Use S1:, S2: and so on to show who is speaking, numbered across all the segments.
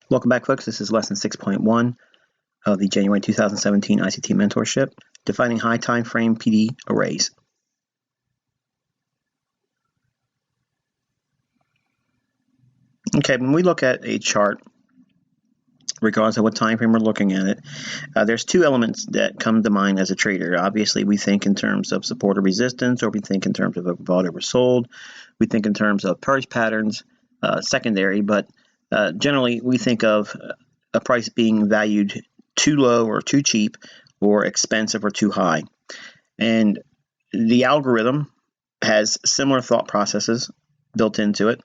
S1: Welcome back, folks. This is lesson 6.1 of the January 2017 ICT mentorship, defining high time frame PD arrays. Okay, when we look at a chart, regardless of what time frame we're looking at it, there's two elements that come to mind as a trader. Obviously, we think in terms of support or resistance, or we think in terms of overbought, oversold. We think in terms of price patterns, secondary, but generally we think of a price being valued too low or too cheap, or expensive or too high. And the algorithm has similar thought processes built into it,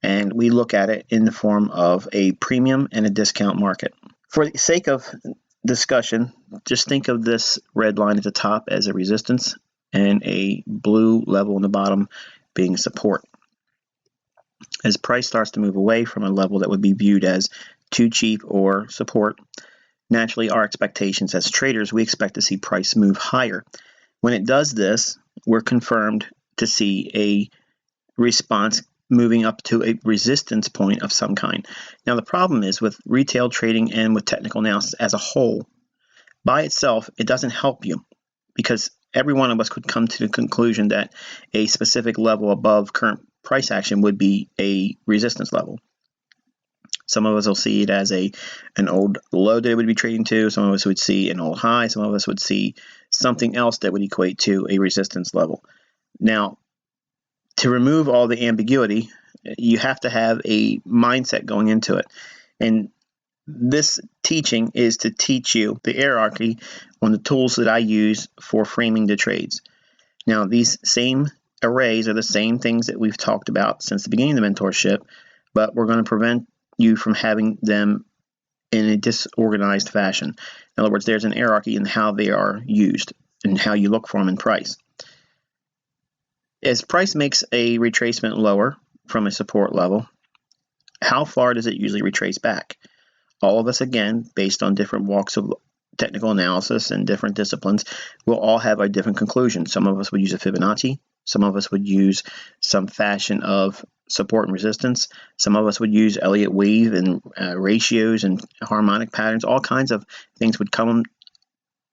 S1: and we look at it in the form of a premium and a discount market. For the sake of discussion, just think of this red line at the top as a resistance and a blue level in the bottom being support. As price starts to move away from a level that would be viewed as too cheap or support, naturally our expectations as traders, we expect to see price move higher. When it does this, we're confirmed to see a response moving up to a resistance point of some kind. Now, the problem is with retail trading and with technical analysis as a whole, by itself, it doesn't help you, because every one of us could come to the conclusion that a specific level above current price action would be a resistance level. Some of us will see it as an old low that it would be trading to. Some of us would see an old high. Some of us would see something else that would equate to a resistance level. Now, to remove all the ambiguity, you have to have a mindset going into it. And this teaching is to teach you the hierarchy on the tools that I use for framing the trades. Now, these same arrays are the same things that we've talked about since the beginning of the mentorship, but we're going to prevent you from having them in a disorganized fashion. In other words, there's an hierarchy in how they are used and how you look for them in price. As price makes a retracement lower from a support level, how far does it usually retrace back? All of us, again, based on different walks of technical analysis and different disciplines, will all have a different conclusion. Some of us would use a Fibonacci. Some of us would use some fashion of support and resistance. Some of us would use Elliott wave and ratios and harmonic patterns. All kinds of things would come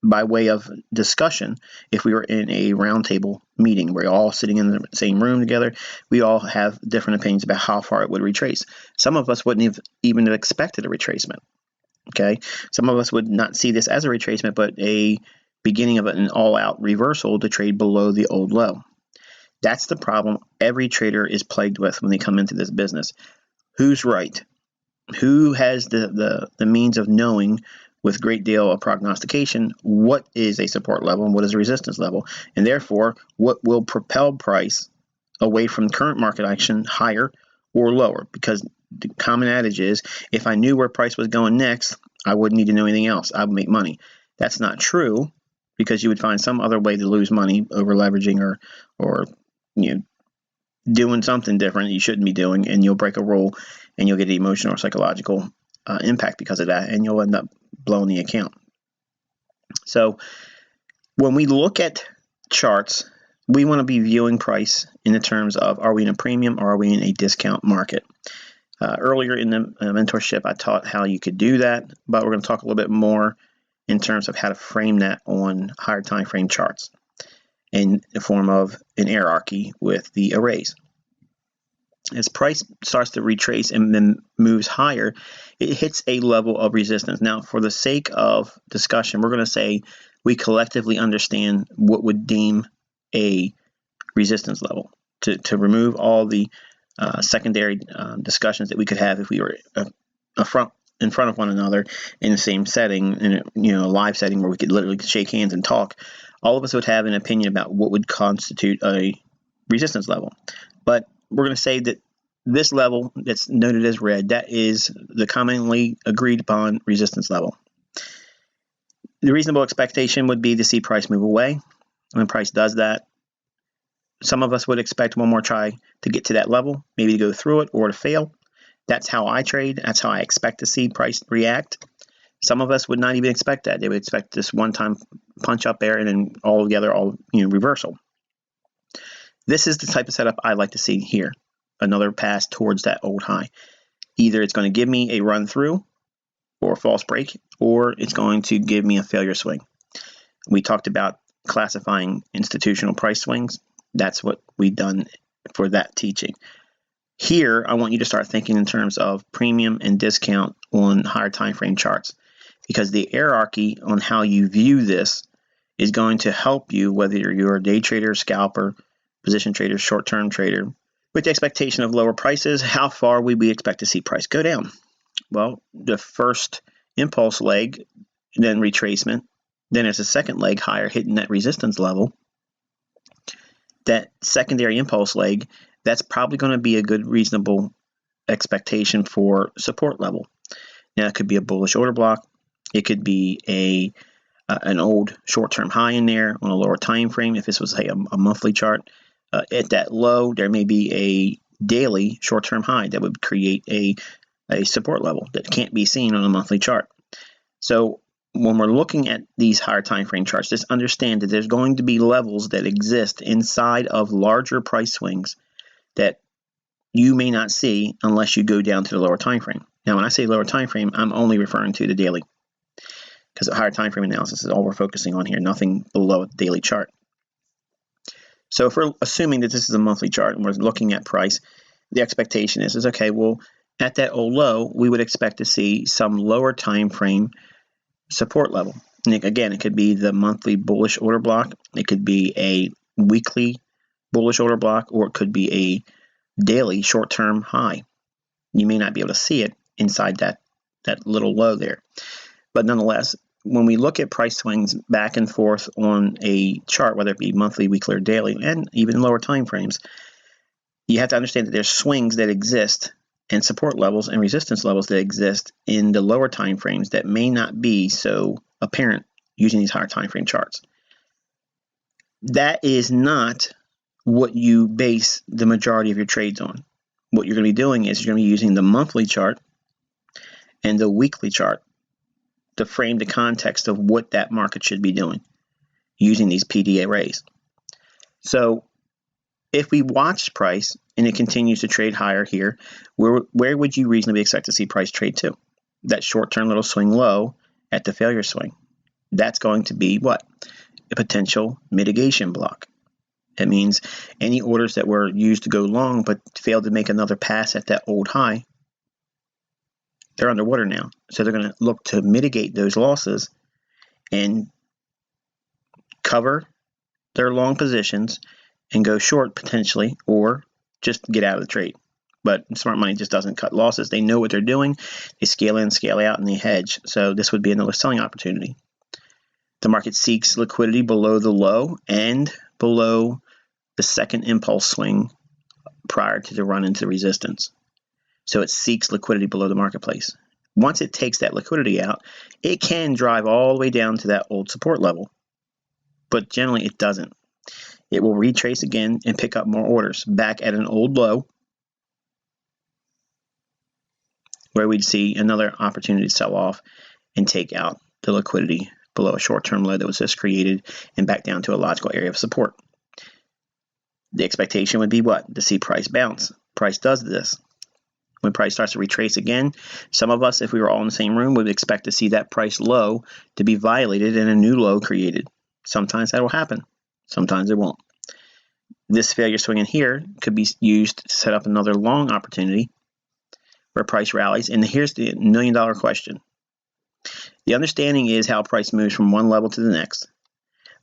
S1: by way of discussion if we were in a roundtable meeting. We're all sitting in the same room together. We all have different opinions about how far it would retrace. Some of us wouldn't have even expected a retracement. Okay, some of us would not see this as a retracement, but a beginning of an all-out reversal to trade below the old low. That's the problem every trader is plagued with when they come into this business. Who's right? Who has the means of knowing with great deal of prognostication what is a support level and what is a resistance level, and therefore what will propel price away from current market action higher or lower? Because the common adage is, if I knew where price was going next, I wouldn't need to know anything else. I would make money. That's not true, because you would find some other way to lose money, over leveraging or doing something different you shouldn't be doing, and you'll break a rule and you'll get an emotional or psychological impact because of that, and you'll end up blowing the account. So when we look at charts, we want to be viewing price in the terms of, are we in a premium or are we in a discount market? Earlier in the mentorship, I taught how you could do that, but we're going to talk a little bit more in terms of how to frame that on higher time frame charts in the form of an hierarchy with the arrays. As price starts to retrace and then moves higher, it hits a level of resistance. Now, for the sake of discussion, we're going to say we collectively understand what would deem a resistance level, to remove all the secondary discussions that we could have if we were in front of one another in the same setting, in a live setting where we could literally shake hands and talk. All of us would have an opinion about what would constitute a resistance level. But we're going to say that this level that's noted as red, that is the commonly agreed upon resistance level. The reasonable expectation would be to see price move away. When price does that, some of us would expect one more try to get to that level, maybe to go through it or to fail. That's how I trade. That's how I expect to see price react. Some of us would not even expect that. They would expect this one-time punch up there and then all reversal. This is the type of setup I like to see here. Another pass towards that old high. Either it's going to give me a run through or a false break, or it's going to give me a failure swing. We talked about classifying institutional price swings. That's what we've done for that teaching. Here, I want you to start thinking in terms of premium and discount on higher time frame charts, because the hierarchy on how you view this is going to help you, whether you're a day trader, scalper, position trader, short-term trader. With the expectation of lower prices, how far would we expect to see price go down? Well, the first impulse leg, then retracement, then as a second leg higher, hitting that resistance level. That secondary impulse leg, that's probably going to be a good, reasonable expectation for support level. Now, it could be a bullish order block. It could be an old short-term high in there on a lower time frame. If this was, say, a monthly chart, at that low, there may be a daily short-term high that would create a support level that can't be seen on a monthly chart. So when we're looking at these higher time frame charts, just understand that there's going to be levels that exist inside of larger price swings that you may not see unless you go down to the lower time frame. Now, when I say lower time frame, I'm only referring to the daily, because the higher time frame analysis is all we're focusing on here, nothing below a daily chart. So if we're assuming that this is a monthly chart and we're looking at price, the expectation is okay, well, at that old low, we would expect to see some lower time frame support level. And again, it could be the monthly bullish order block, it could be a weekly bullish order block, or it could be a daily short-term high. You may not be able to see it inside that little low there. But nonetheless, when we look at price swings back and forth on a chart, whether it be monthly, weekly, or daily, and even lower time frames, you have to understand that there's swings that exist and support levels and resistance levels that exist in the lower time frames that may not be so apparent using these higher time frame charts. That is not what you base the majority of your trades on. What you're going to be doing is you're going to be using the monthly chart and the weekly chart to frame the context of what that market should be doing using these PD arrays. So if we watch price and it continues to trade higher here, where would you reasonably expect to see price trade to? That short-term little swing low at the failure swing. That's going to be what? A potential mitigation block. It means any orders that were used to go long but failed to make another pass at that old high, they're underwater now. So they're going to look to mitigate those losses and cover their long positions and go short potentially, or just get out of the trade. But smart money just doesn't cut losses. They know what they're doing. They scale in, scale out, and they hedge. So this would be another selling opportunity. The market seeks liquidity below the low and below the second impulse swing prior to the run into resistance. So it seeks liquidity below the marketplace. Once it takes that liquidity out, it can drive all the way down to that old support level. But generally it doesn't. It will retrace again and pick up more orders back at an old low, where we'd see another opportunity to sell off and take out the liquidity below a short-term low that was just created and back down to a logical area of support. The expectation would be what? To see price bounce. Price does this. When price starts to retrace again, some of us, if we were all in the same room, would expect to see that price low to be violated and a new low created. Sometimes that will happen. Sometimes it won't. This failure swing in here could be used to set up another long opportunity where price rallies. And here's the $1 million question. The understanding is how price moves from one level to the next,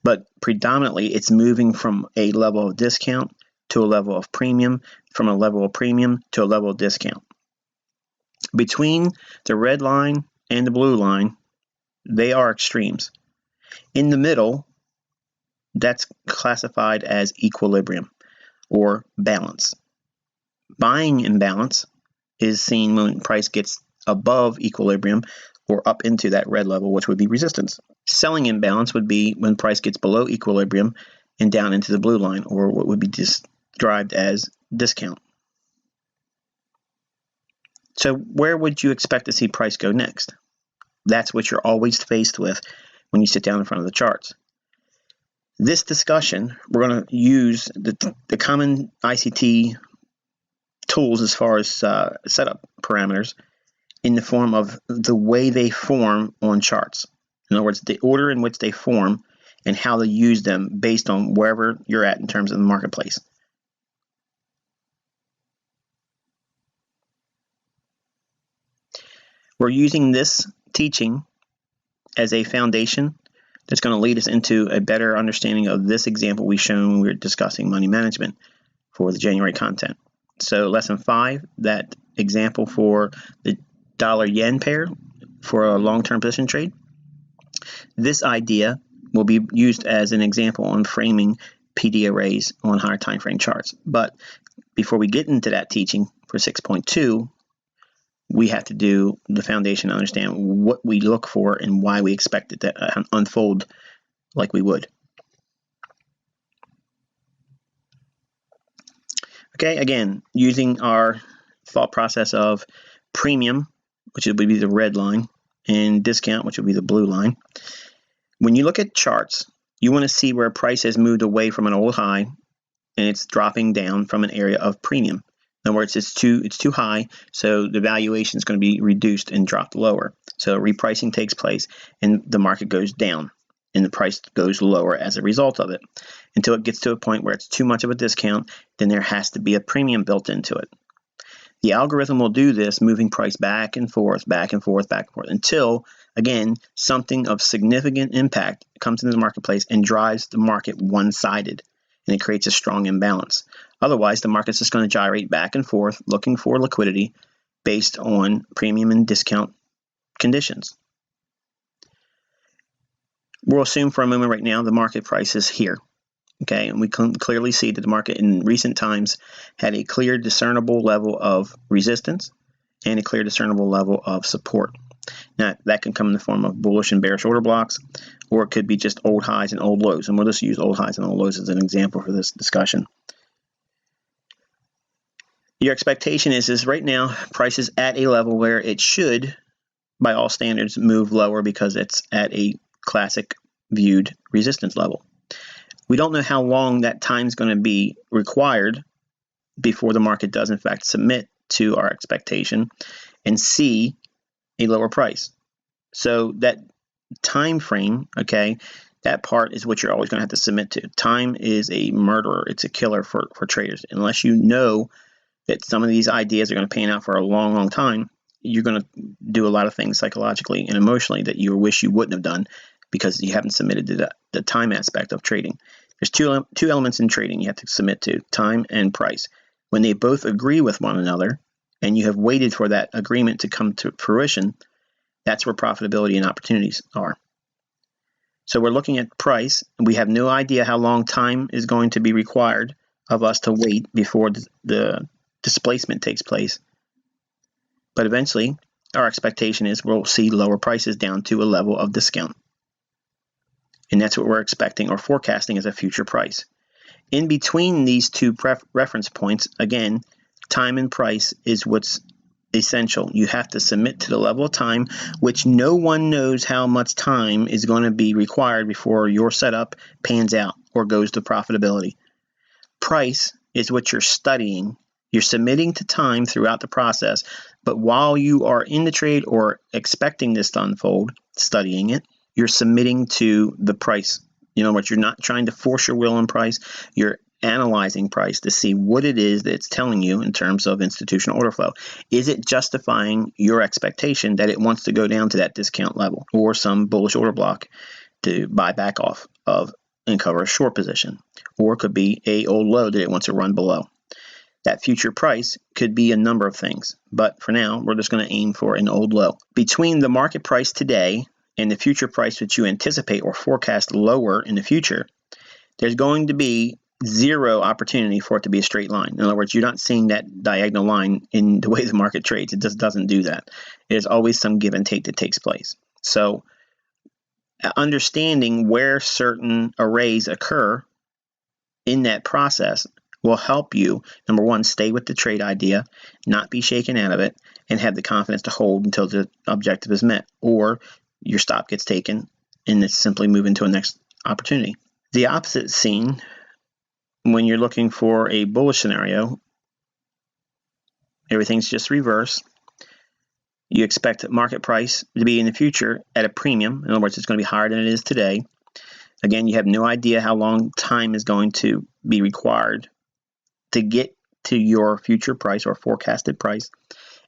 S1: but predominantly it's moving from a level of discount to a level of premium, from a level of premium to a level of discount. Between the red line and the blue line, they are extremes. In the middle, that's classified as equilibrium or balance. Buying imbalance is seen when price gets above equilibrium or up into that red level, which would be resistance. Selling imbalance would be when price gets below equilibrium and down into the blue line, or what would be described as discount. So where would you expect to see price go next? That's what you're always faced with when you sit down in front of the charts. This discussion, we're going to use the common ICT tools as far as setup parameters in the form of the way they form on charts. In other words, the order in which they form and how to use them based on wherever you're at in terms of the marketplace. We're using this teaching as a foundation that's going to lead us into a better understanding of this example we've shown when we were discussing money management for the January content. So lesson 5, that example for the dollar-yen pair for a long-term position trade. This idea will be used as an example on framing PD arrays on higher time frame charts. But before we get into that teaching for 6.2, we have to do the foundation to understand what we look for and why we expect it to unfold like we would. Okay, again, using our thought process of premium, which would be the red line, and discount, which would be the blue line. When you look at charts, you want to see where price has moved away from an old high and it's dropping down from an area of premium. In other words, it's too high, so the valuation is going to be reduced and dropped lower. So repricing takes place and the market goes down and the price goes lower as a result of it until it gets to a point where it's too much of a discount. Then there has to be a premium built into it. The algorithm will do this, moving price back and forth, back and forth, back and forth, until, again, something of significant impact comes into the marketplace and drives the market one-sided, and it creates a strong imbalance. Otherwise, the market's just going to gyrate back and forth, looking for liquidity based on premium and discount conditions. We'll assume for a moment right now the market price is here. Okay, and we can clearly see that the market in recent times had a clear discernible level of resistance and a clear discernible level of support. Now, that can come in the form of bullish and bearish order blocks, or it could be just old highs and old lows. And we'll just use old highs and old lows as an example for this discussion. Your expectation is right now, price is at a level where it should, by all standards, move lower because it's at a classic viewed resistance level. We don't know how long that time is going to be required before the market does in fact submit to our expectation and see a lower price. So that time frame, okay, that part is what you're always going to have to submit to. Time is a murderer. It's a killer for traders. Unless you know that some of these ideas are going to pan out for a long, long time, you're going to do a lot of things psychologically and emotionally that you wish you wouldn't have done because you haven't submitted to the time aspect of trading. There's two elements in trading you have to submit to, time and price. When they both agree with one another and you have waited for that agreement to come to fruition, that's where profitability and opportunities are. So we're looking at price, and we have no idea how long time is going to be required of us to wait before the displacement takes place. But eventually, our expectation is we'll see lower prices down to a level of discount. And that's what we're expecting or forecasting as a future price. In between these two reference points, again, time and price is what's essential. You have to submit to the level of time, which no one knows how much time is going to be required before your setup pans out or goes to profitability. Price is what you're studying. You're submitting to time throughout the process, but while you are in the trade or expecting this to unfold, studying it, you're submitting to the price. You know what? You're not trying to force your will on price. You're analyzing price to see what it is that it's telling you in terms of institutional order flow. Is it justifying your expectation that it wants to go down to that discount level or some bullish order block to buy back off of and cover a short position? Or it could be a old low that it wants to run below. That future price could be a number of things, but for now, we're just going to aim for an old low. Between the market price today and the future price that you anticipate or forecast lower in the future, there's going to be zero opportunity for it to be a straight line. In other words, you're not seeing that diagonal line in the way the market trades. It just doesn't do that. There's always some give and take that takes place. So understanding where certain arrays occur in that process will help you, number one, stay with the trade idea, not be shaken out of it, and have the confidence to hold until the objective is met, or your stop gets taken and it's simply moving to a next opportunity. The opposite scene, when you're looking for a bullish scenario, everything's just reverse. You expect market price to be in the future at a premium. In other words, it's going to be higher than it is today. Again, you have no idea how long time is going to be required to get to your future price or forecasted price.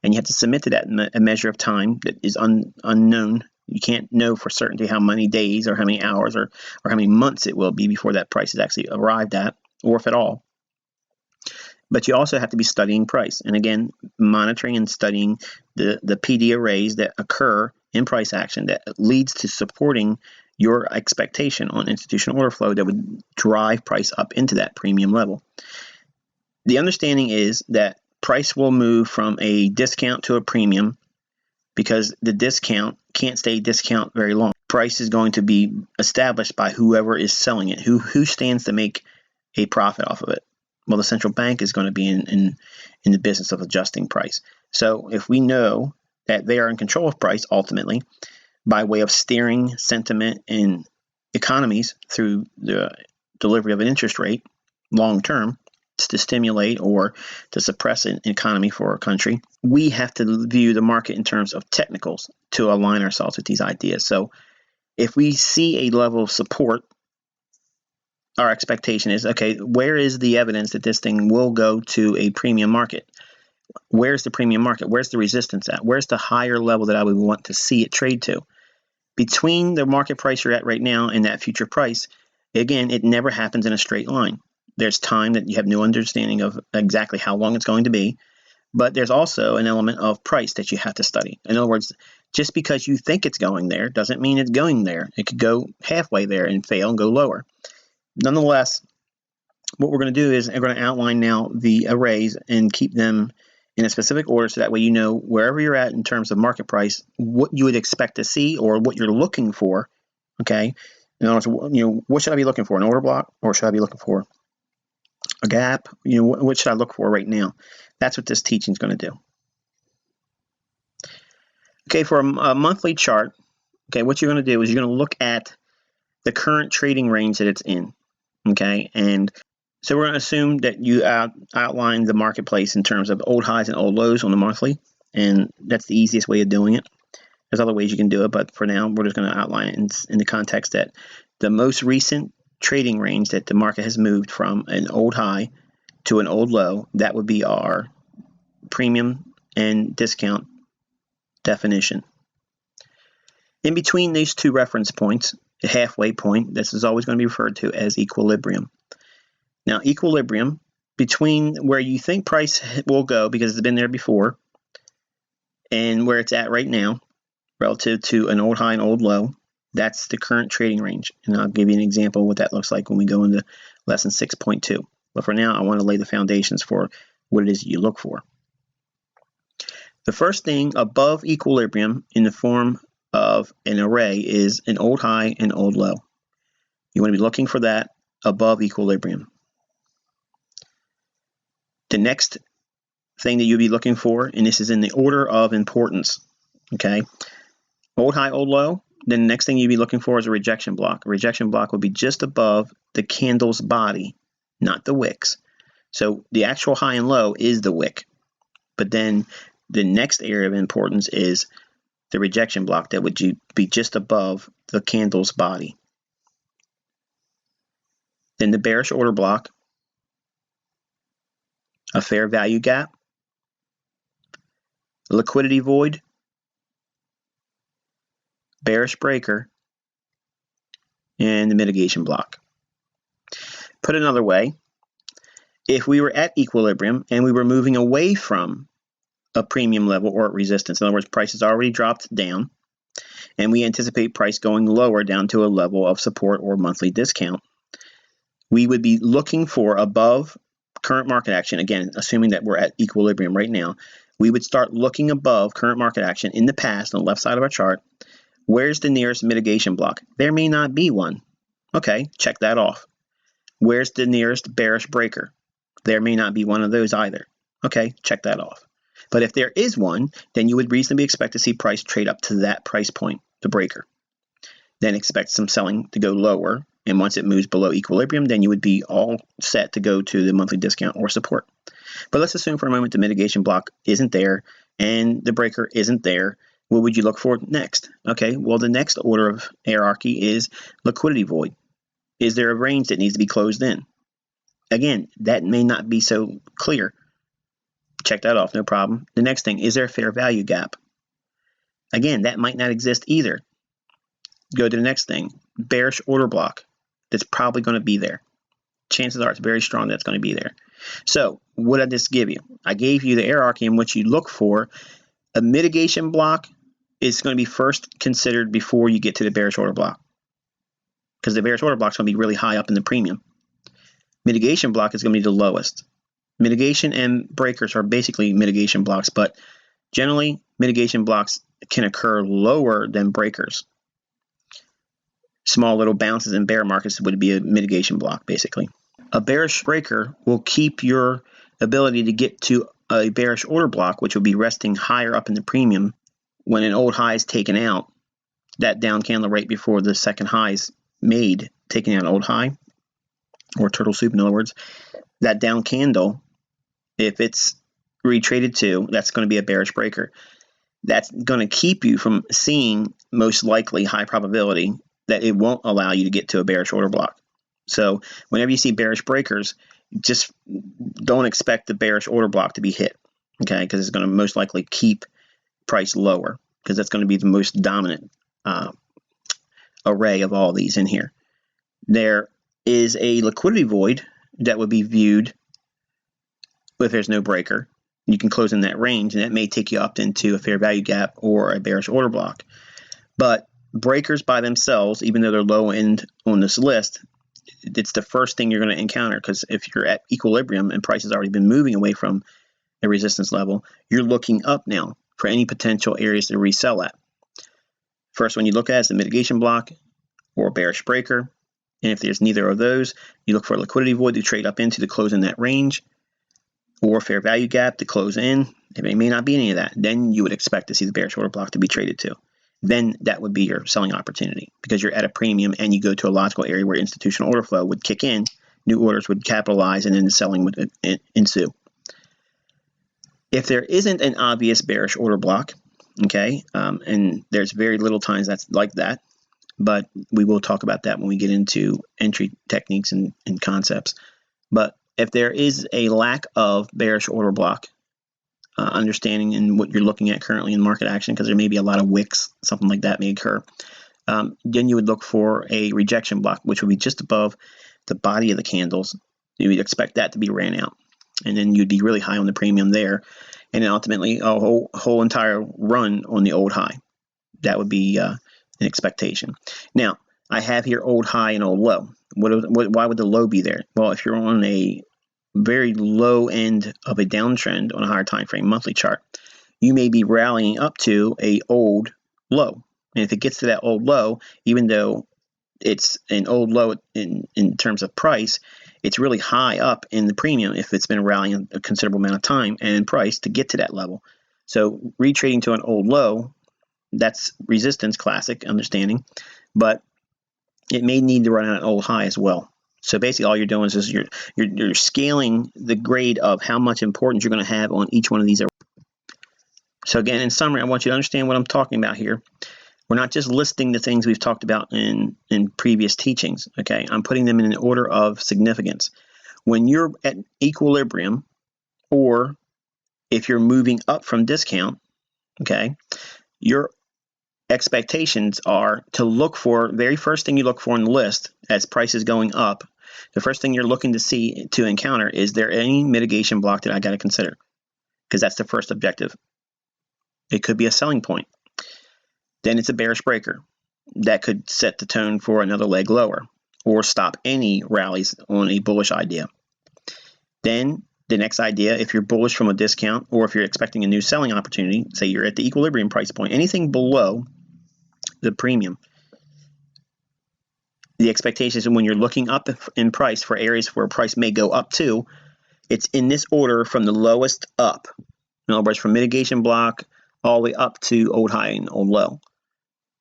S1: And you have to submit to that a measure of time that is unknown. You can't know for certainty how many days or how many hours or how many months it will be before that price is actually arrived at, or if at all. But you also have to be studying price. And again, monitoring and studying the PD arrays that occur in price action that leads to supporting your expectation on institutional order flow that would drive price up into that premium level. The understanding is that price will move from a discount to a premium because the discount can't stay discount very long. Price is going to be established by whoever is selling it, who stands to make a profit off of it. Well, the central bank is going to be in the business of adjusting price. So if we know that they are in control of price ultimately by way of steering sentiment and economies through the delivery of an interest rate long term to stimulate or to suppress an economy for a country, we have to view the market in terms of technicals to align ourselves with these ideas. So if we see a level of support, our expectation is, okay, where is the evidence that this thing will go to a premium market? Where's the premium market? Where's the resistance at? Where's the higher level that I would want to see it trade to? Between the market price you're at right now and that future price, again, it never happens in a straight line. There's time that you have no understanding of exactly how long it's going to be, but there's also an element of price that you have to study. In other words, just because you think it's going there doesn't mean it's going there. It could go halfway there and fail and go lower. Nonetheless, what we're going to do is we're going to outline now the arrays and keep them in a specific order so that way you know wherever you're at in terms of market price, what you would expect to see or what you're looking for, okay? In other words, what should I be looking for, an order block, or should I be looking for a gap? What should I look for right now? That's what this teaching is going to do. Okay, for a monthly chart, okay, what you're going to do is you're going to look at the current trading range that it's in. Okay, and so we're going to assume that you outline the marketplace in terms of old highs and old lows on the monthly, and that's the easiest way of doing it. There's other ways you can do it, but for now, we're just going to outline it in the context that the most recent trading range that the market has moved from an old high to an old low, that would be our premium and discount definition. In between these two reference points, a halfway point, this is always going to be referred to as equilibrium. Now, equilibrium between where you think price will go because it's been there before and where it's at right now relative to an old high and old low, that's the current trading range. And I'll give you an example of what that looks like when we go into lesson 6.2. But for now, I want to lay the foundations for what it is you look for. The first thing above equilibrium in the form of an array is an old high and old low. You want to be looking for that above equilibrium. The next thing that you'll be looking for, and this is in the order of importance, okay? Old high, old low. Then the next thing you'll be looking for is a rejection block. A rejection block will be just above the candle's body, not the wicks. So the actual high and low is the wick. But then the next area of importance is the rejection block that would be just above the candle's body. Then the bearish order block, a fair value gap, a liquidity void, bearish breaker, and the mitigation block. Put another way, if we were at equilibrium and we were moving away from a premium level or resistance, in other words, price has already dropped down, and we anticipate price going lower down to a level of support or monthly discount, we would be looking for above current market action, again, assuming that we're at equilibrium right now, we would start looking above current market action in the past on the left side of our chart. Where's the nearest mitigation block? There may not be one. Okay, check that off. Where's the nearest bearish breaker? There may not be one of those either. Okay, check that off. But if there is one, then you would reasonably expect to see price trade up to that price point, the breaker. Then expect some selling to go lower, and once it moves below equilibrium, then you would be all set to go to the monthly discount or support. But let's assume for a moment the mitigation block isn't there. and the breaker isn't there, what would you look for next? Okay, well, the next order of hierarchy is liquidity void. Is there a range that needs to be closed in? Again, that may not be so clear. Check that off, no problem. The next thing, is there a fair value gap? Again, that might not exist either. Go to the next thing, bearish order block. That's probably going to be there. Chances are it's very strong that's going to be there. So what did I just give you? I gave you the hierarchy in which you look for a mitigation block. Is going to be first considered before you get to the bearish order block, because the bearish order block is going to be really high up in the premium. Mitigation block is going to be the lowest. Mitigation and breakers are basically mitigation blocks, but generally mitigation blocks can occur lower than breakers. Small little bounces in bear markets would be a mitigation block, basically. A bearish breaker will keep your ability to get to a bearish order block, which will be resting higher up in the premium. When an old high is taken out, that down candle right before the second high is made, taking out an old high, or turtle soup in other words, that down candle, if it's retraded to, that's going to be a bearish breaker. That's going to keep you from seeing, most likely, high probability that it won't allow you to get to a bearish order block. So whenever you see bearish breakers, just don't expect the bearish order block to be hit, okay? Because it's going to most likely keep price lower, because that's going to be the most dominant array of all these in here. There is a liquidity void that would be viewed if there's no breaker. You can close in that range, and that may take you up into a fair value gap or a bearish order block. But breakers by themselves, even though they're low end on this list, it's the first thing you're going to encounter, because if you're at equilibrium and price has already been moving away from a resistance level, you're looking up now for any potential areas to resell at. First one you look at is the mitigation block or bearish breaker. And if there's neither of those, you look for a liquidity void to trade up into to close in that range, or fair value gap to close in. If it may not be any of that, then you would expect to see the bearish order block to be traded to. Then that would be your selling opportunity, because you're at a premium and you go to a logical area where institutional order flow would kick in, new orders would capitalize, and then the selling would ensue. If there isn't an obvious bearish order block, okay, and there's very little times that's like that, but we will talk about that when we get into entry techniques and concepts. But if there is a lack of bearish order block, understanding in what you're looking at currently in market action, because there may be a lot of wicks, something like that may occur, then you would look for a rejection block, which would be just above the body of the candles. You would expect that to be ran out, and then you'd be really high on the premium there, and then ultimately a whole entire run on the old high. That would be an expectation. Now, I have here old high and old low. Why would the low be there? Well, if you're on a very low end of a downtrend on a higher time frame monthly chart, you may be rallying up to a old low. And if it gets to that old low, even though it's an old low in terms of price, it's really high up in the premium if it's been rallying a considerable amount of time and in price to get to that level. So retrading to an old low, that's resistance, classic understanding, but it may need to run out an old high as well. So basically all you're doing is you're scaling the grade of how much importance you're going to have on each one of these. So again, in summary, I want you to understand what I'm talking about here. We're not just listing the things we've talked about in previous teachings, okay? I'm putting them in an order of significance. When you're at equilibrium, or if you're moving up from discount, okay, your expectations are to look for, very first thing you look for in the list as price is going up, the first thing you're looking to see, to encounter, is there any mitigation block that I got to consider? Because that's the first objective. It could be a selling point. Then it's a bearish breaker that could set the tone for another leg lower or stop any rallies on a bullish idea. Then the next idea, if you're bullish from a discount or if you're expecting a new selling opportunity, say you're at the equilibrium price point, anything below the premium, the expectation is when you're looking up in price for areas where price may go up to, it's in this order from the lowest up. In other words, from mitigation block all the way up to old high and old low.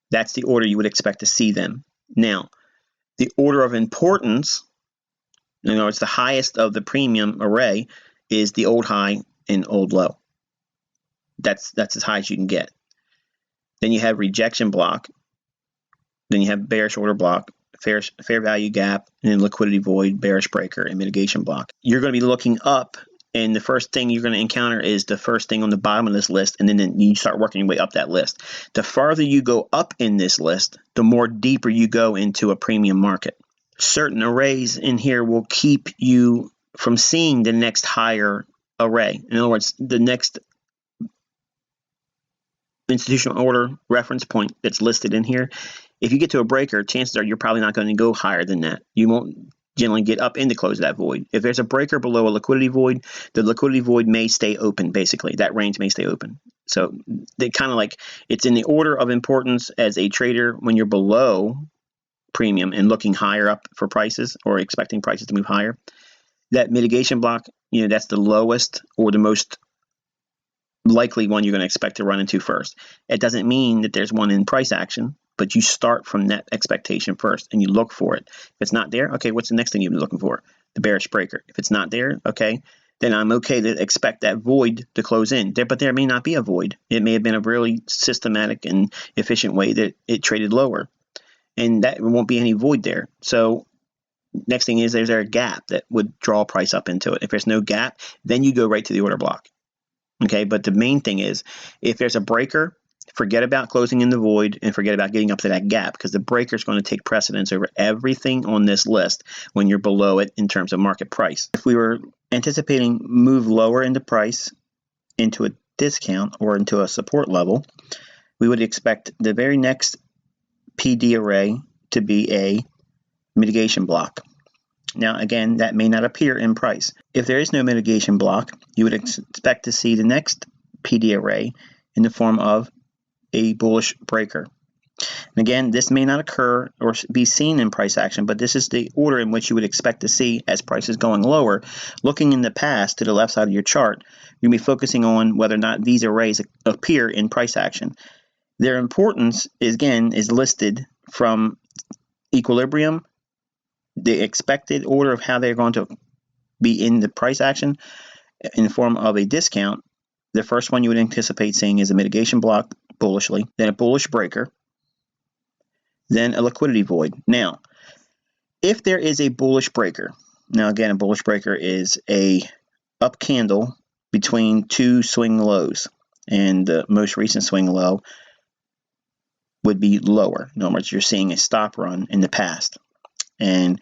S1: That's the order you would expect to see them. Now, the order of importance, in other words, the highest of the premium array, is the old high and old low. That's as high as you can get. Then you have rejection block. Then you have bearish order block, fair value gap, and then liquidity void, bearish breaker, and mitigation block. You're going to be looking up, and the first thing you're going to encounter is the first thing on the bottom of this list, and then you start working your way up that list. The farther you go up in this list, the more deeper you go into a premium market. Certain arrays in here will keep you from seeing the next higher array. In other words, the next institutional order reference point that's listed in here. If you get to a breaker, chances are you're probably not going to go higher than that. You won't generally get up in to close that void. If there's a breaker below a liquidity void, the liquidity void may stay open, basically. That range may stay open. So they kind of like, it's in the order of importance as a trader when you're below premium and looking higher up for prices or expecting prices to move higher. That mitigation block, that's the lowest or the most likely one you're going to expect to run into first. It doesn't mean that there's one in price action, but you start from that expectation first and you look for it. If it's not there, okay, what's the next thing you've been looking for? The bearish breaker. If it's not there, okay, then I'm okay to expect that void to close in. But there may not be a void. It may have been a really systematic and efficient way that it traded lower, and that won't be any void there. So next thing is, there's a gap that would draw price up into it. If there's no gap, then you go right to the order block. Okay, but the main thing is, if there's a breaker, forget about closing in the void and forget about getting up to that gap, because the breaker is going to take precedence over everything on this list when you're below it in terms of market price. If we were anticipating move lower into price, into a discount, or into a support level, we would expect the very next PD array to be a mitigation block. Now, again, that may not appear in price. If there is no mitigation block, you would expect to see the next PD array in the form of a bullish breaker. And again, this may not occur or be seen in price action, but this is the order in which you would expect to see as price is going lower. Looking in the past to the left side of your chart, you're going to be focusing on whether or not these arrays appear in price action. Their importance is listed from equilibrium, the expected order of how they're going to be in the price action in the form of a discount. The first one you would anticipate seeing is a mitigation block bullishly, then a bullish breaker, then a liquidity void. Now, if there is a bullish breaker, now again, a bullish breaker is a up candle between two swing lows, and the most recent swing low would be lower. In other words, you're seeing a stop run in the past. And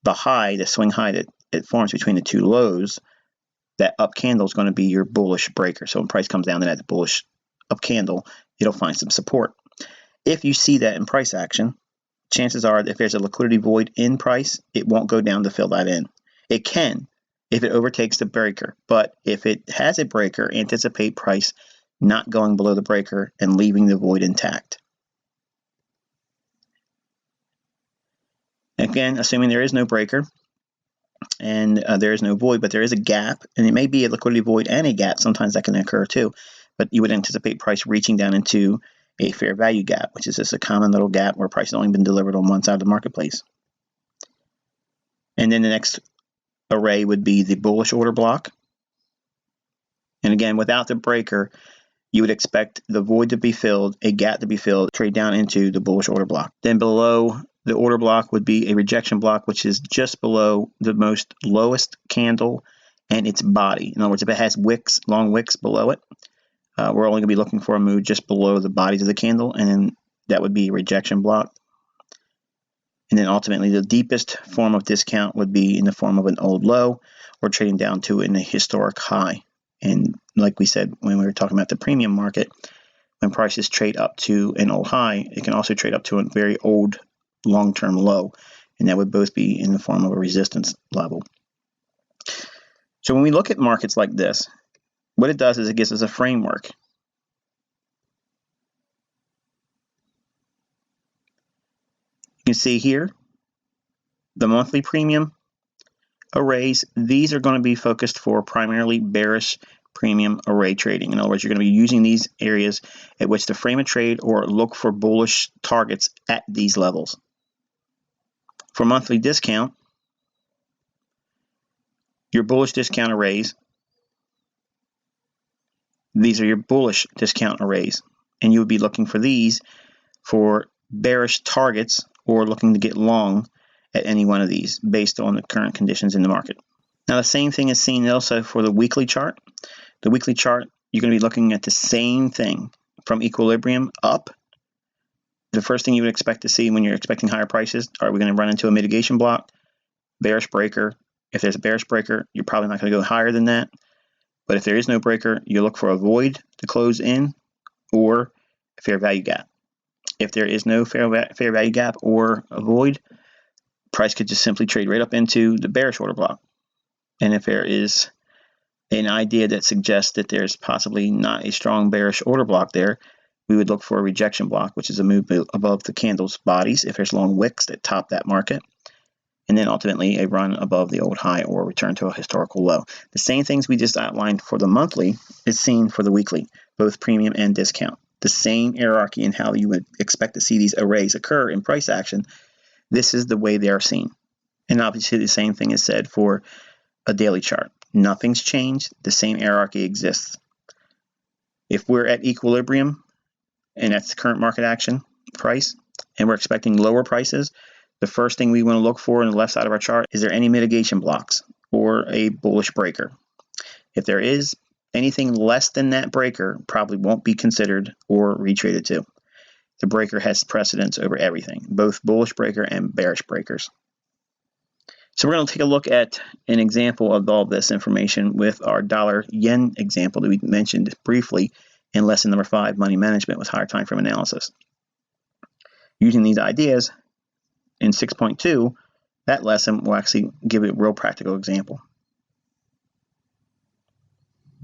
S1: the high, the swing high that it forms between the two lows, that up candle is going to be your bullish breaker. So when price comes down to that bullish up candle, it'll find some support. If you see that in price action, chances are if there's a liquidity void in price, it won't go down to fill that in. It can if it overtakes the breaker, but if it has a breaker, anticipate price not going below the breaker and leaving the void intact. Again, assuming there is no breaker and there is no void, but there is a gap, and it may be a liquidity void and a gap. Sometimes that can occur too, but you would anticipate price reaching down into a fair value gap, which is just a common little gap where price has only been delivered on one side of the marketplace. And then the next array would be the bullish order block. And again, without the breaker, you would expect the void to be filled, a gap to be filled, trade down into the bullish order block. Then below the order block would be a rejection block, which is just below the most lowest candle and its body. In other words, if it has wicks, long wicks below it, we're only going to be looking for a move just below the bodies of the candle, and then that would be a rejection block. And then ultimately, the deepest form of discount would be in the form of an old low or trading down to a historic high. And like we said when we were talking about the premium market, when prices trade up to an old high, it can also trade up to a very old long-term low, and that would both be in the form of a resistance level. So when we look at markets like this, what it does is it gives us a framework. You can see here the monthly premium arrays. These are going to be focused for primarily bearish premium array trading. In other words, you're going to be using these areas at which to frame a trade or look for bullish targets at these levels. For monthly discount, your bullish discount arrays These are your bullish discount arrays, and you would be looking for these for bearish targets or looking to get long at any one of these based on the current conditions in the market. Now the same thing is seen also for the weekly chart. The weekly chart, you're going to be looking at the same thing from equilibrium up. The first thing you would expect to see when you're expecting higher prices, are we going to run into a mitigation block, bearish breaker? If there's a bearish breaker, you're probably not going to go higher than that. But if there is no breaker, you look for a void to close in or a fair value gap. If there is no fair value gap or a void, price could just simply trade right up into the bearish order block. And if there is an idea that suggests that there's possibly not a strong bearish order block there, we would look for a rejection block, which is a move above the candle's bodies if there's long wicks that top that market, and then ultimately a run above the old high or return to a historical low. The same things we just outlined for the monthly is seen for the weekly, both premium and discount. The same hierarchy in how you would expect to see these arrays occur in price action. This is the way they are seen. And obviously the same thing is said for a daily chart. Nothing's changed. The same hierarchy exists. If we're at equilibrium, and that's the current market action price, and we're expecting lower prices, the first thing we want to look for on the left side of our chart, is there any mitigation blocks or a bullish breaker? If there is, anything less than that breaker probably won't be considered or retraded to. The breaker has precedence over everything, both bullish breaker and bearish breakers. So we're going to take a look at an example of all this information with our dollar-yen example that we mentioned briefly in lesson number 5, money management with higher time frame analysis. Using these ideas in 6.2, that lesson will actually give you a real practical example.